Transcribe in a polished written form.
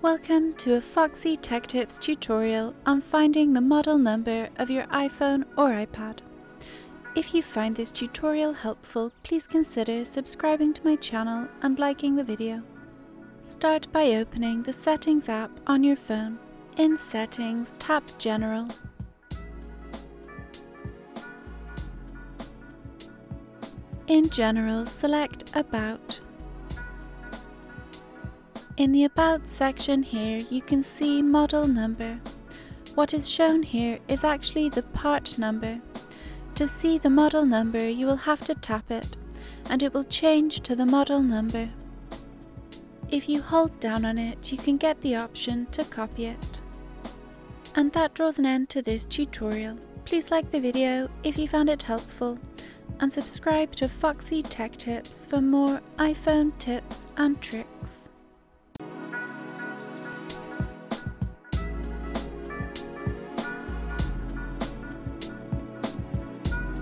Welcome to a Foxy Tech Tips tutorial on finding the model number of your iPhone or iPad. If you find this tutorial helpful, please consider subscribing to my channel and liking the video. Start by opening the Settings app on your phone. In Settings, tap General. In General, select About. In the About section here, you can see model number. What is shown here is actually the part number. To see the model number, you will have to tap it, and it will change to the model number. If you hold down on it, you can get the option to copy it. And that draws an end to this tutorial. Please like the video if you found it helpful, and subscribe to Foxy Tech Tips for more iPhone tips and tricks.